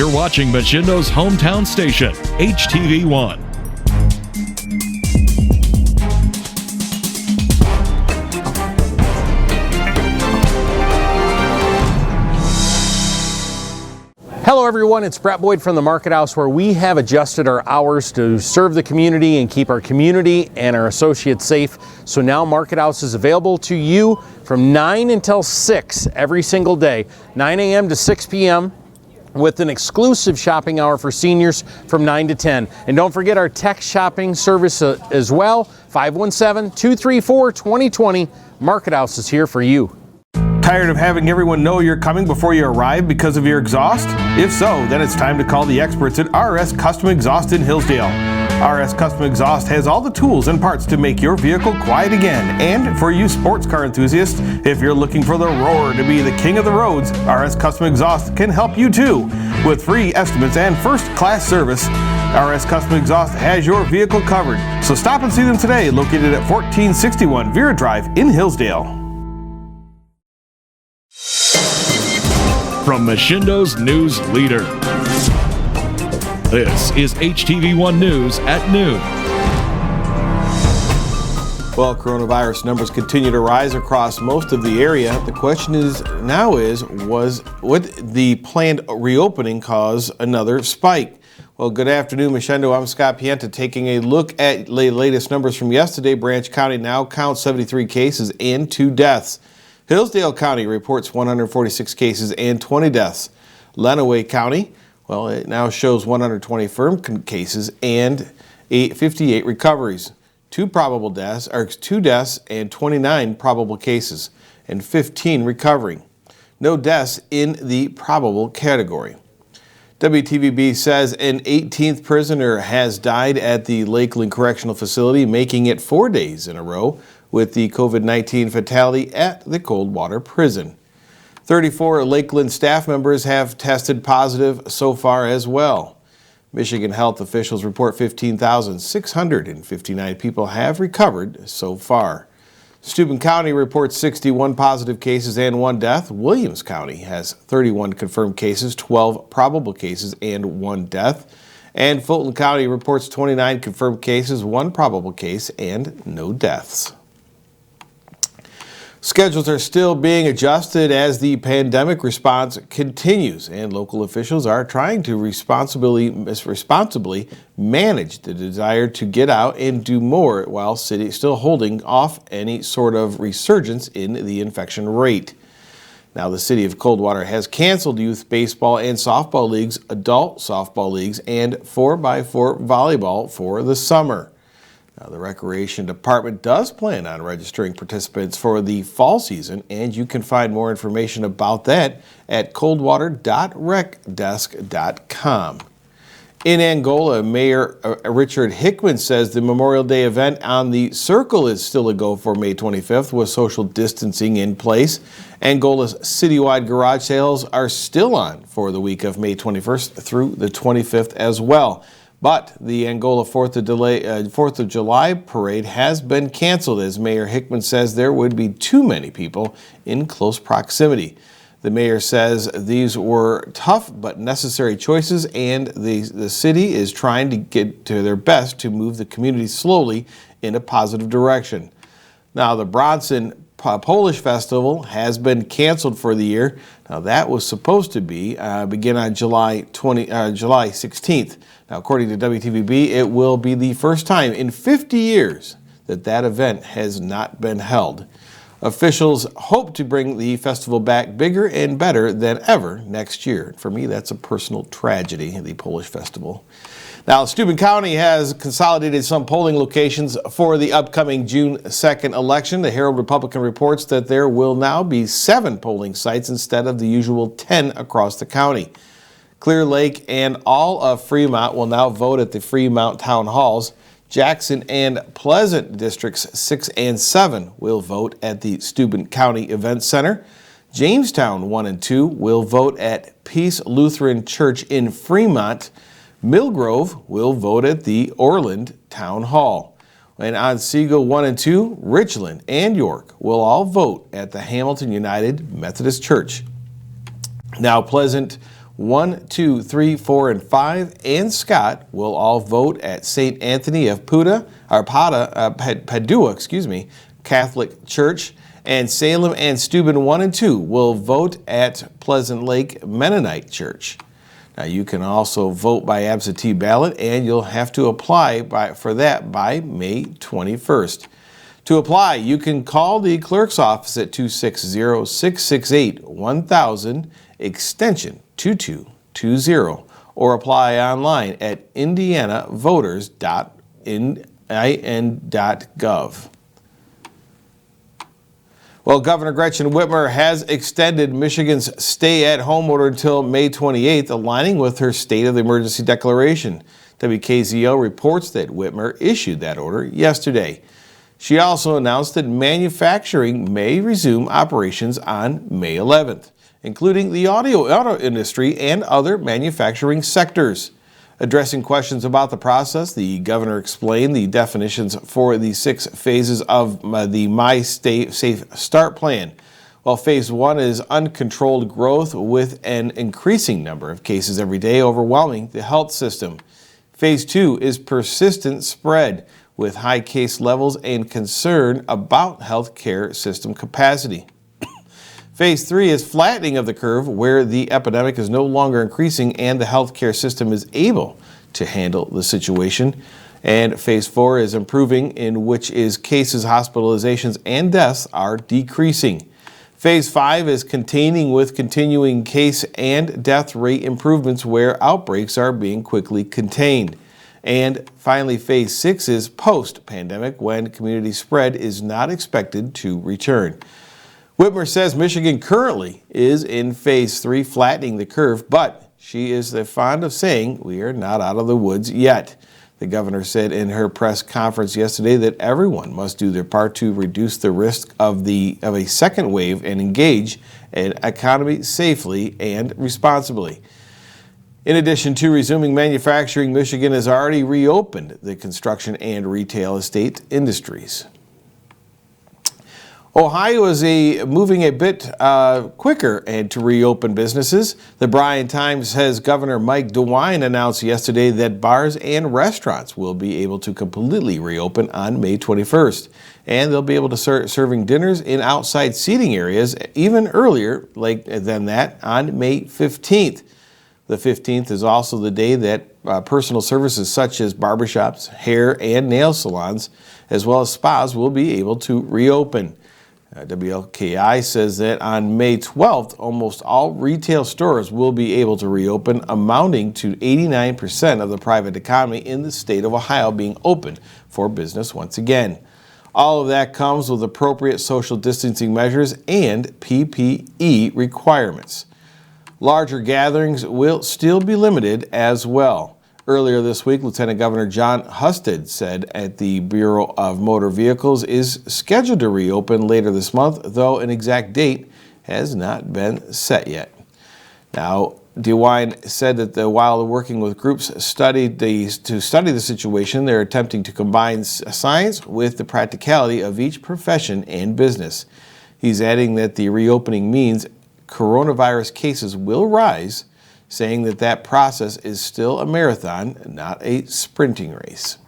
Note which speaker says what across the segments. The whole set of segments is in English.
Speaker 1: You're watching Machindo's hometown station, HTV1.
Speaker 2: Hello everyone, it's Brett Boyd from the Market House, where we have adjusted our hours to serve the community and keep our community and our associates safe. So now Market House is available to you from 9 until 6 every single day, 9 a.m. to 6 p.m. with an exclusive shopping hour for seniors from 9 to 10. And don't forget our tech shopping service as well, 517-234-2020. Market House is here for you.
Speaker 3: Tired of having everyone know you're coming before you arrive because of your exhaust? If so, then it's time to call the experts at RS Custom Exhaust in Hillsdale. RS Custom Exhaust has all the tools and parts to make your vehicle quiet again. And for you sports car enthusiasts, if you're looking for the roar to be the king of the roads, RS Custom Exhaust can help you too. With free estimates and first-class service, RS Custom Exhaust has your vehicle covered. So stop and see them today, located at 1461 Vera Drive in Hillsdale.
Speaker 1: From Machindo's news leader, this is HTV1 News at noon.
Speaker 3: Well, coronavirus numbers continue to rise across most of the area. The question would the planned reopening cause another spike? Well, good afternoon, Machindo. I'm Scott Pienta taking a look at the latest numbers from yesterday. Branch County now counts 73 cases and 2 deaths. Hillsdale County reports 146 cases and 20 deaths. Lenawee County, well, it now shows 120 firm cases and 58 recoveries. 2 deaths and 29 probable cases, and 15 recovering. No deaths in the probable category. WTVB says an 18th prisoner has died at the Lakeland Correctional Facility, making it 4 days in a row with the COVID-19 fatality at the Coldwater Prison. 34 Lakeland staff members have tested positive so far as well. Michigan health officials report 15,659 people have recovered so far. Steuben County reports 61 positive cases and 1 death. Williams County has 31 confirmed cases, 12 probable cases, and 1 death. And Fulton County reports 29 confirmed cases, 1 probable case, and no deaths. Schedules are still being adjusted as the pandemic response continues, and local officials are trying to responsibly manage the desire to get out and do more while still holding off any sort of resurgence in the infection rate. Now, the city of Coldwater has canceled youth baseball and softball leagues, adult softball leagues, and 4x4 volleyball for the summer. Now, the Recreation Department does plan on registering participants for the fall season, and you can find more information about that at coldwater.recdesk.com. In Angola, Mayor Richard Hickman says the Memorial Day event on the Circle is still a go for May 25th with social distancing in place. Angola's citywide garage sales are still on for the week of May 21st through the 25th as well. But the Angola 4th of July parade has been canceled, as Mayor Hickman says there would be too many people in close proximity. The mayor says these were tough but necessary choices, and the city is trying to get to their best to move the community slowly in a positive direction. Now, the Bronson Polish Festival has been canceled for the year. Now, that was supposed to begin on July 16th. Now, according to WTVB, it will be the first time in 50 years that event has not been held. Officials hope to bring the festival back bigger and better than ever next year. For me, that's a personal tragedy, the Polish Festival. Now, Steuben County has consolidated some polling locations for the upcoming June 2nd election. The Herald Republican reports that there will now be 7 polling sites instead of the usual 10 across the county. Clear Lake and all of Fremont will now vote at the Fremont Town Halls. Jackson and Pleasant Districts 6 and 7 will vote at the Steuben County Event Center. Jamestown 1 and 2 will vote at Peace Lutheran Church in Fremont. Millgrove will vote at the Orland Town Hall. And Otsego 1 and 2, Richland, and York will all vote at the Hamilton United Methodist Church. Now, Pleasant 1, 2, 3, 4, and 5, and Scott will all vote at St. Anthony of Padua Catholic Church, and Salem and Steuben 1 and 2 will vote at Pleasant Lake Mennonite Church. Now, you can also vote by absentee ballot, and you'll have to apply for that by May 21st. To apply, you can call the clerk's office at 260-668-1000, extension 2220, or apply online at indianavoters.in.gov. Well, Governor Gretchen Whitmer has extended Michigan's stay-at-home order until May 28th, aligning with her state of the emergency declaration. WKZO reports that Whitmer issued that order yesterday. She also announced that manufacturing may resume operations on May 11th, including the auto industry and other manufacturing sectors. Addressing questions about the process, the governor explained the definitions for the 6 phases of the My State Safe Start plan. While phase 1 is uncontrolled growth with an increasing number of cases every day overwhelming the health system. Phase 2 is persistent spread with high case levels and concern about healthcare system capacity. Phase 3 is flattening of the curve where the epidemic is no longer increasing and the healthcare system is able to handle the situation. And Phase 4 is improving, in which is cases, hospitalizations, and deaths are decreasing. Phase 5 is containing with continuing case and death rate improvements where outbreaks are being quickly contained. And finally, Phase 6 is post-pandemic when community spread is not expected to return. Whitmer says Michigan currently is in Phase 3, flattening the curve, but she is fond of saying we are not out of the woods yet. The governor said in her press conference yesterday that everyone must do their part to reduce the risk of a second wave and engage an economy safely and responsibly. In addition to resuming manufacturing, Michigan has already reopened the construction and retail estate industries. Ohio is moving a bit quicker and to reopen businesses. The Bryan Times says Governor Mike DeWine announced yesterday that bars and restaurants will be able to completely reopen on May 21st. And they'll be able to start serving dinners in outside seating areas even earlier than that on May 15th. The 15th is also the day that personal services such as barbershops, hair and nail salons, as well as spas will be able to reopen. WLKI says that on May 12th, almost all retail stores will be able to reopen, amounting to 89% of the private economy in the state of Ohio being open for business once again. All of that comes with appropriate social distancing measures and PPE requirements. Larger gatherings will still be limited as well. Earlier this week, Lieutenant Governor John Husted said at the Bureau of Motor Vehicles is scheduled to reopen later this month, though an exact date has not been set yet. Now, DeWine said that while working with groups to study the situation, they're attempting to combine science with the practicality of each profession and business. He's adding that the reopening means coronavirus cases will rise, saying that process is still a marathon, not a sprinting race.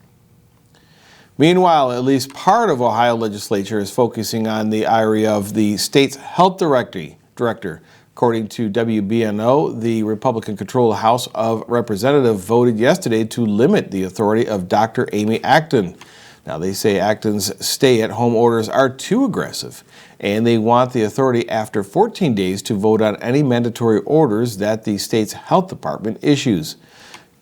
Speaker 3: Meanwhile, at least part of Ohio legislature is focusing on the area of the state's health director. According to WBNO, the Republican-controlled House of Representatives voted yesterday to limit the authority of Dr. Amy Acton. Now, they say Acton's stay-at-home orders are too aggressive, and they want the authority after 14 days to vote on any mandatory orders that the state's health department issues.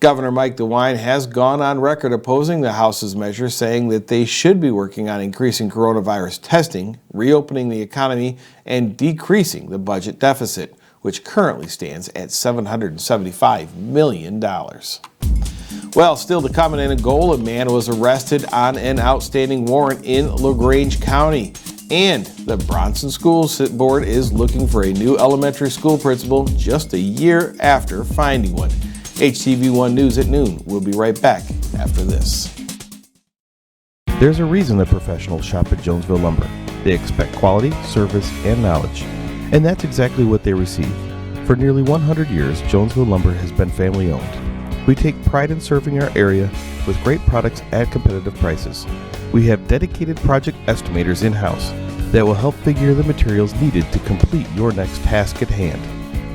Speaker 3: Governor Mike DeWine has gone on record opposing the House's measure, saying that they should be working on increasing coronavirus testing, reopening the economy, and decreasing the budget deficit, which currently stands at $775 million. Well, still to come, in Angola, a man was arrested on an outstanding warrant in LaGrange County. And the Bronson School Board is looking for a new elementary school principal just a year after finding one. HTV1 News at noon. We'll be right back after this.
Speaker 4: There's a reason that professionals shop at Jonesville Lumber. They expect quality, service, and knowledge. And that's exactly what they receive. For nearly 100 years, Jonesville Lumber has been family owned. We take pride in serving our area with great products at competitive prices. We have dedicated project estimators in-house that will help figure the materials needed to complete your next task at hand.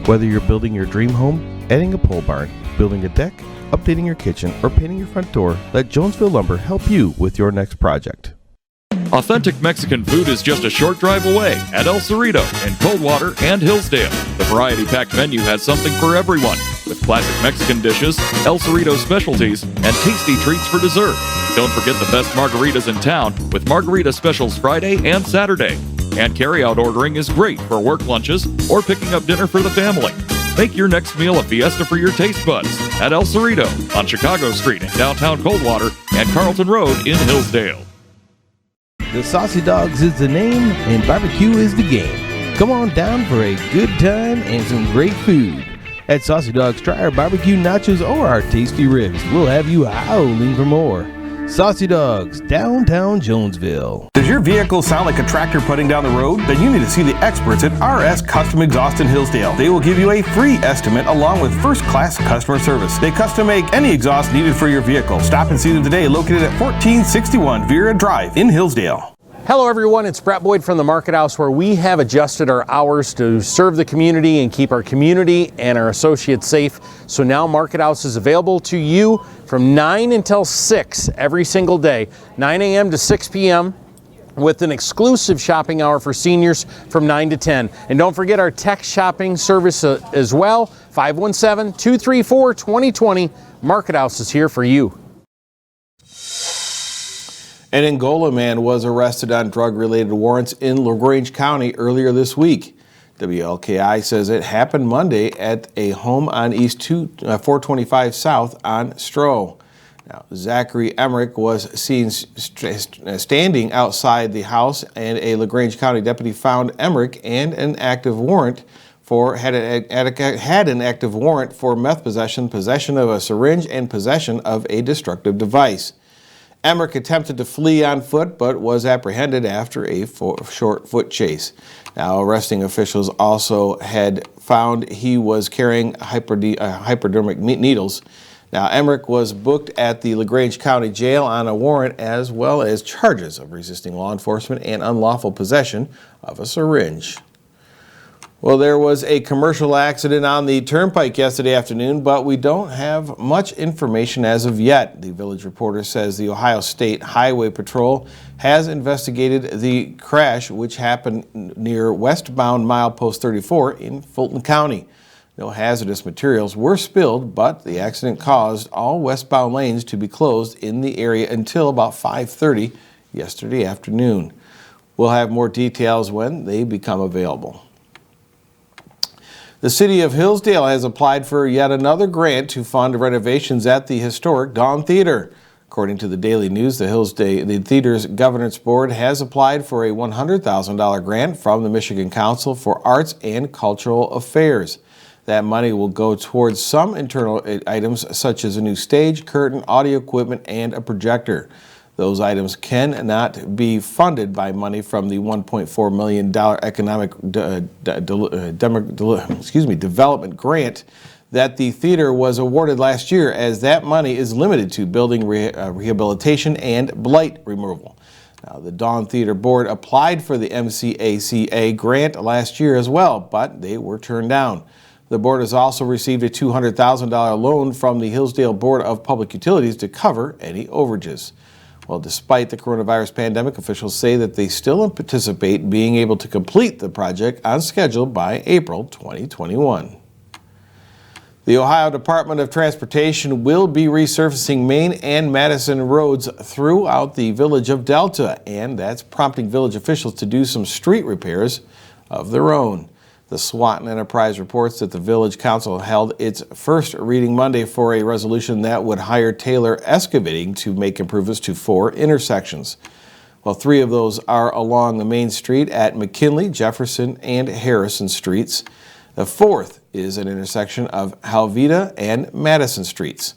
Speaker 4: Whether you're building your dream home, adding a pole barn, building a deck, updating your kitchen, or painting your front door, let Jonesville Lumber help you with your next project.
Speaker 1: Authentic Mexican food is just a short drive away at El Cerrito in Coldwater and Hillsdale. The variety-packed menu has something for everyone, with classic Mexican dishes, El Cerrito specialties, and tasty treats for dessert. Don't forget the best margaritas in town with margarita specials Friday and Saturday. And carry-out ordering is great for work lunches or picking up dinner for the family. Make your next meal a fiesta for your taste buds at El Cerrito on Chicago Street in downtown Coldwater and Carlton Road in Hillsdale.
Speaker 5: The Saucy Dogs is the name and barbecue is the game. Come on down for a good time and some great food. At Saucy Dogs, try our barbecue nachos or our tasty ribs. We'll have you howling for more. Saucy Dogs, downtown Jonesville.
Speaker 6: Does your vehicle sound like a tractor putting down the road? Then you need to see the experts at RS Custom Exhaust in Hillsdale. They will give you a free estimate along with first-class customer service. They custom make any exhaust needed for your vehicle. Stop and see them today, located at 1461 Vera Drive in Hillsdale.
Speaker 2: Hello everyone, it's Brett Boyd from the Market House, where we have adjusted our hours to serve the community and keep our community and our associates safe. So now Market House is available to you from 9 until 6 every single day, 9 a.m. to 6 p.m. with an exclusive shopping hour for seniors from 9 to 10. And don't forget our text shopping service as well, 517-234-2020. Market House is here for you.
Speaker 3: An Angola man was arrested on drug-related warrants in LaGrange County earlier this week. WLKI says it happened Monday at a home on East 425 South on Stroh. Now, Zachary Emmerich was seen standing outside the house, and a LaGrange County deputy found Emmerich and had an active warrant for meth possession, possession of a syringe, and possession of a destructive device. Emmerich attempted to flee on foot, but was apprehended after a short foot chase. Now, arresting officials also had found he was carrying hypodermic needles. Now, Emmerich was booked at the LaGrange County Jail on a warrant, as well as charges of resisting law enforcement and unlawful possession of a syringe. Well, there was a commercial accident on the turnpike yesterday afternoon, but we don't have much information as of yet. The Village Reporter says the Ohio State Highway Patrol has investigated the crash, which happened near westbound milepost 34 in Fulton County. No hazardous materials were spilled, but the accident caused all westbound lanes to be closed in the area until about 5:30 yesterday afternoon. We'll have more details when they become available. The City of Hillsdale has applied for yet another grant to fund renovations at the historic Dawn Theater. According to the Daily News, the theater's governance board has applied for a $100,000 grant from the Michigan Council for Arts and Cultural Affairs. That money will go towards some internal items such as a new stage, curtain, audio equipment, and a projector. Those items cannot be funded by money from the $1.4 million economic development grant that the theater was awarded last year, as that money is limited to building rehabilitation and blight removal. Now, the Dawn Theater Board applied for the MCACA grant last year as well, but they were turned down. The board has also received a $200,000 loan from the Hillsdale Board of Public Utilities to cover any overages. Well, despite the coronavirus pandemic, officials say that they still anticipate being able to complete the project on schedule by April 2021. The Ohio Department of Transportation will be resurfacing Main and Madison roads throughout the village of Delta, and that's prompting village officials to do some street repairs of their own. The Swanton Enterprise reports that the Village Council held its first reading Monday for a resolution that would hire Taylor Excavating to make improvements to 4 intersections. Well, 3 of those are along the main street at McKinley, Jefferson, and Harrison Streets. The 4th is an intersection of Halvita and Madison Streets.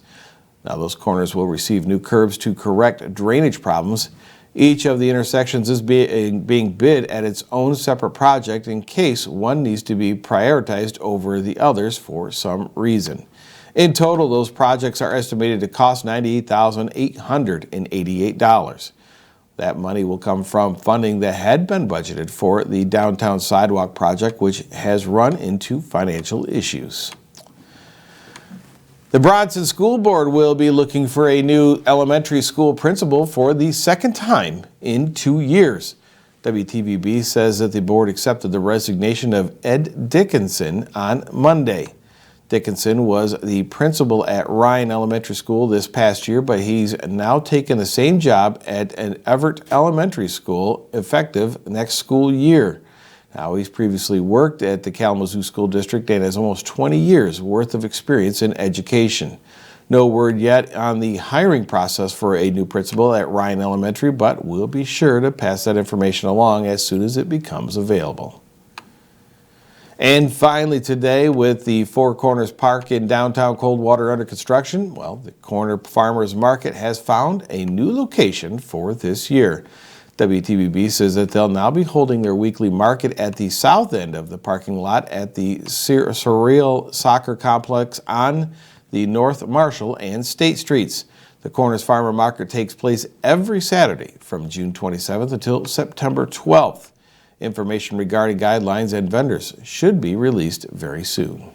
Speaker 3: Now, those corners will receive new curbs to correct drainage problems. Each of the intersections is being bid at its own separate project in case one needs to be prioritized over the others for some reason. In total, those projects are estimated to cost $98,888. That money will come from funding that had been budgeted for the downtown sidewalk project, which has run into financial issues. The Bronson School Board will be looking for a new elementary school principal for the second time in 2 years. WTVB says that the board accepted the resignation of Ed Dickinson on Monday. Dickinson was the principal at Ryan Elementary School this past year, but he's now taken the same job at an Everett Elementary School effective next school year. Now, he's previously worked at the Kalamazoo School District and has almost 20 years worth of experience in education. No word yet on the hiring process for a new principal at Ryan Elementary, but we'll be sure to pass that information along as soon as it becomes available. And finally today, with the Four Corners Park in downtown Coldwater under construction, well, the Corner Farmers Market has found a new location for this year. WTVB says that they'll now be holding their weekly market at the south end of the parking lot at the Surreal Soccer Complex on the North Marshall and State Streets. The Corners Farmer Market takes place every Saturday from June 27th until September 12th. Information regarding guidelines and vendors should be released very soon.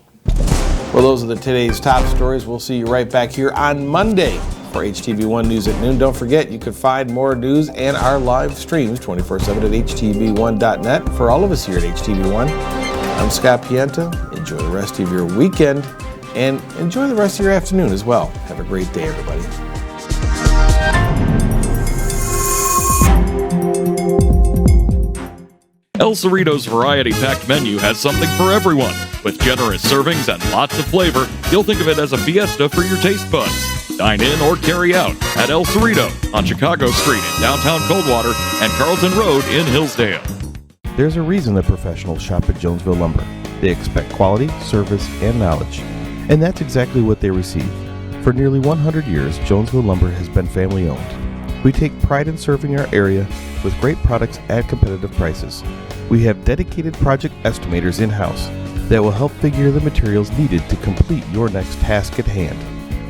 Speaker 3: Well, those are today's top stories. We'll see you right back here on Monday for HTV1 News at noon. Don't forget, you can find more news and our live streams 24/7 at htv1.net. For all of us here at HTV1, I'm Scott Pienta. Enjoy the rest of your weekend and enjoy the rest of your afternoon as well. Have a great day, everybody.
Speaker 1: El Cerrito's variety-packed menu has something for everyone. With generous servings and lots of flavor, you'll think of it as a fiesta for your taste buds. Dine in or carry out at El Cerrito on Chicago Street in downtown Coldwater and Carlton Road in Hillsdale.
Speaker 4: There's a reason that professionals shop at Jonesville Lumber. They expect quality, service, and knowledge. And that's exactly what they receive. For nearly 100 years, Jonesville Lumber has been family-owned. We take pride in serving our area with great products at competitive prices. We have dedicated project estimators in-house that will help figure the materials needed to complete your next task at hand.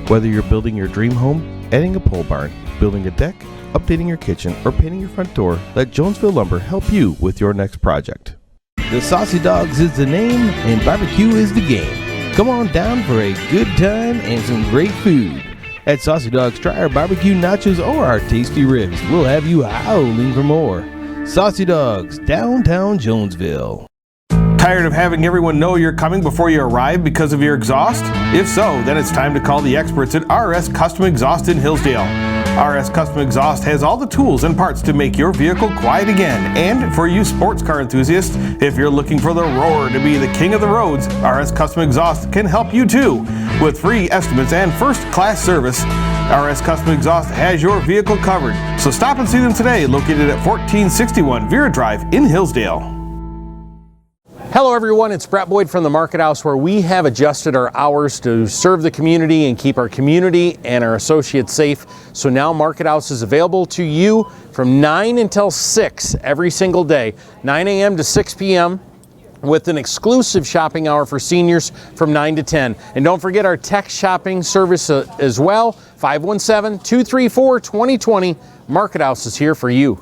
Speaker 4: Whether you're building your dream home, adding a pole barn, building a deck, updating your kitchen, or painting your front door, let Jonesville Lumber help you with your next project.
Speaker 5: The Saucy Dogs is the name and barbecue is the game. Come on down for a good time and some great food. At Saucy Dogs, try our barbecue nachos or our tasty ribs. We'll have you howling for more. Saucy Dogs, downtown Jonesville.
Speaker 6: Tired of having everyone know you're coming before you arrive because of your exhaust? If so, then it's time to call the experts at RS Custom Exhaust in Hillsdale. RS Custom Exhaust has all the tools and parts to make your vehicle quiet again. And for you sports car enthusiasts, if you're looking for the roar to be the king of the roads, RS Custom Exhaust can help you too. With free estimates and first-class service, RS Custom Exhaust has your vehicle covered. So stop and see them today, located at 1461 Vera Drive in Hillsdale.
Speaker 2: Hello everyone, it's Brett Boyd from the Market House, where we have adjusted our hours to serve the community and keep our community and our associates safe. So now Market House is available to you from 9 until 6 every single day, 9 a.m. to 6 p.m. with an exclusive shopping hour for seniors from 9 to 10. And don't forget our text shopping service as well, 517-234-2020. Market House is here for you.